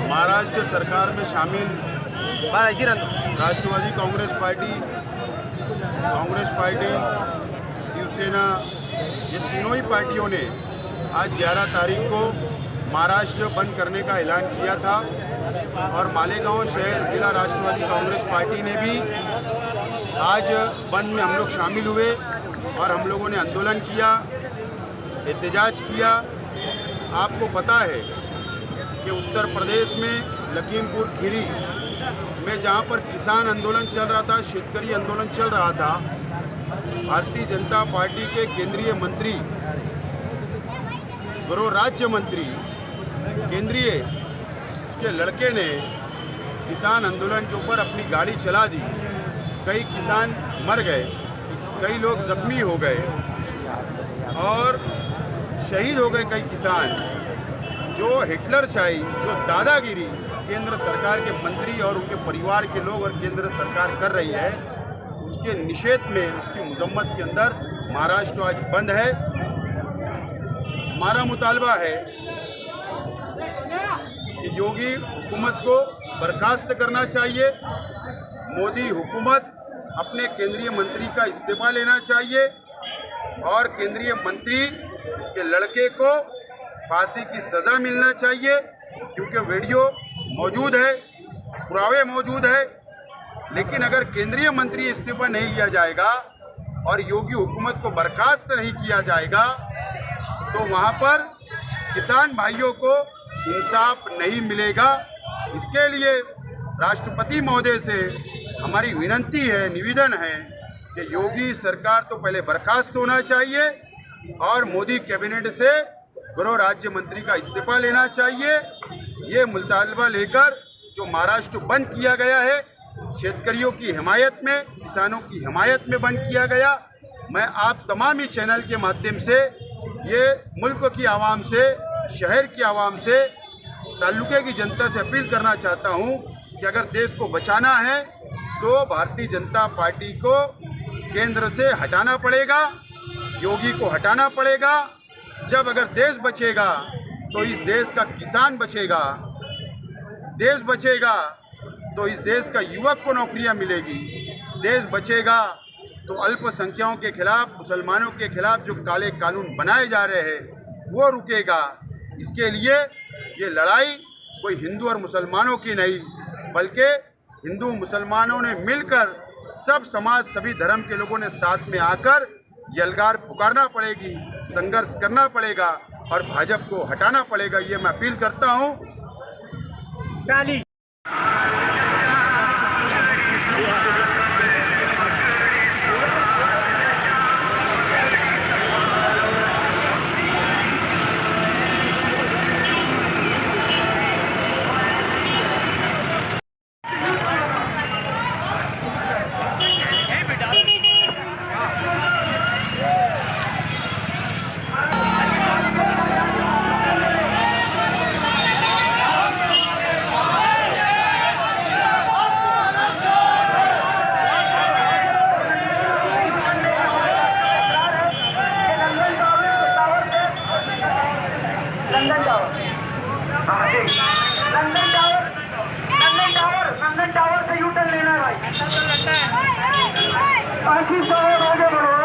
महाराष्ट्र सरकार में शामिल राष्ट्रवादी कांग्रेस पार्टी, शिवसेना, ये तीनों ही पार्टियों ने आज 11 तारीख को महाराष्ट्र बंद करने का ऐलान किया था और मालेगांव शहर जिला राष्ट्रवादी कांग्रेस पार्टी ने भी आज बंद में हम लोग शामिल हुए और हम लोगों ने आंदोलन किया, एहतजाज किया। आपको पता है कि उत्तर प्रदेश में लखीमपुर खीरी में जहाँ पर किसान आंदोलन चल रहा था, शेतकरी आंदोलन चल रहा था, भारतीय जनता पार्टी के केंद्रीय मंत्री, गृह राज्य मंत्री केंद्रीय, उसके लड़के ने किसान आंदोलन के ऊपर अपनी गाड़ी चला दी। कई किसान मर गए, कई लोग जख्मी हो गए और शहीद हो गए कई किसान। जो हिटलरशाही, जो दादागिरी केंद्र सरकार के मंत्री और उनके परिवार के लोग और केंद्र सरकार कर रही है, उसके निषेध में, उसकी मजम्मत के अंदर महाराष्ट्र आज बंद है। हमारा मुतालबा है कि योगी हुकूमत को बर्खास्त करना चाहिए, मोदी हुकूमत अपने केंद्रीय मंत्री का इस्तीफा लेना चाहिए और केंद्रीय मंत्री के लड़के को फांसी की सज़ा मिलना चाहिए, क्योंकि वीडियो मौजूद है, पुरावे मौजूद है। लेकिन अगर केंद्रीय मंत्री इस्तीफा नहीं लिया जाएगा और योगी हुकूमत को बर्खास्त नहीं किया जाएगा तो वहाँ पर किसान भाइयों को इंसाफ नहीं मिलेगा। इसके लिए राष्ट्रपति महोदय से हमारी विनती है, निवेदन है कि योगी सरकार तो पहले बर्खास्त होना चाहिए और मोदी कैबिनेट से गृह राज्य मंत्री का इस्तीफा लेना चाहिए। ये मुतालबा लेकर जो महाराष्ट्र बंद किया गया है, शेतकरियों की हिमायत में, किसानों की हिमायत में बंद किया गया, मैं आप तमाम ही चैनल के माध्यम से ये मुल्क की आवाम से, शहर की आवाम से, ताल्लुके की जनता से अपील करना चाहता हूँ कि अगर देश को बचाना है तो भारतीय जनता पार्टी को केंद्र से हटाना पड़ेगा, योगी को हटाना पड़ेगा। जब अगर देश बचेगा तो इस देश का किसान बचेगा, देश बचेगा तो इस देश का युवक को नौकरियां मिलेगी, देश बचेगा तो अल्पसंख्यकों के खिलाफ, मुसलमानों के खिलाफ जो काले कानून बनाए जा रहे हैं वो रुकेगा। इसके लिए ये लड़ाई कोई हिंदू और मुसलमानों की नहीं, बल्कि हिंदू मुसलमानों ने मिलकर, सब समाज, सभी धर्म के लोगों ने साथ में आकर यलगार पुकारना पड़ेगी, संघर्ष करना पड़ेगा और भाजपा को हटाना पड़ेगा। ये मैं अपील करता हूँ। लंदन टावर से यूटर्न लेना है भाई। आशीष साहब आगे बढ़ो।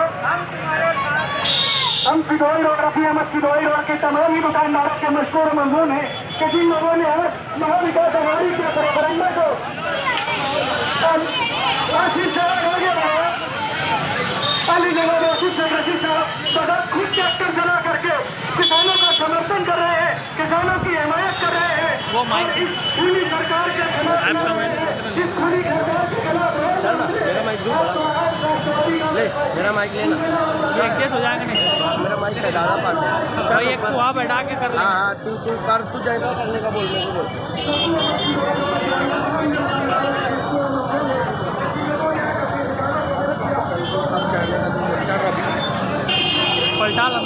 हम सिदोई रोड, रफी अहमद सिदोई रोड के तमाम ही दुकानदारों के मशहूर मजमून है कि जिन लोगों ने महाविकास अघाड़ी के प्रोपेगेंडा को, आशीष साहब आगे बढ़ो। अली जनाब आशीष साहब खुद ट्रैक्टर चला करके किसानों का समर्थन कर रहे हैं, किसानों की हिमायत कर रहे हैं। वो इस खुली सरकार के खिलाफ, इस खुली सरकार के खिलाफ मेरा माइक लेना, एक केस हो जाएगा नहीं। मेरा माइक है दादा पास है। भाई एक तो आप बैठा के कर ले। हाँ, तू जाएगा करने का बोल, मेरे को बोल। पलटा ला।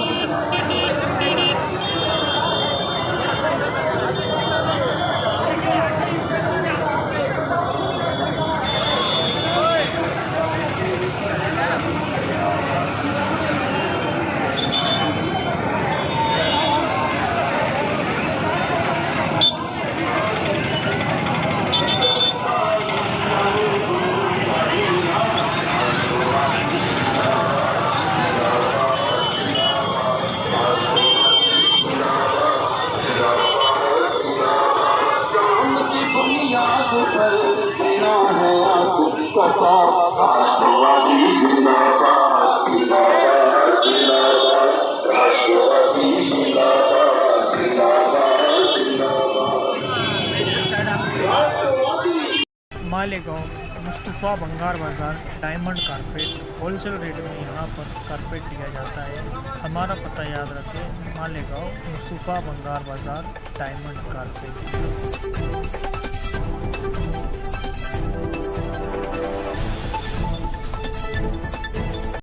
मालेगांव मुस्तफ़ा बंगार बाज़ार डायमंड कारपेट होलसेल रेट में यहाँ पर कारपेट दिया जाता है। हमारा पता याद रखें, मालेगांव मुस्तफ़ा बंगार बाज़ार डायमंड कारपेट।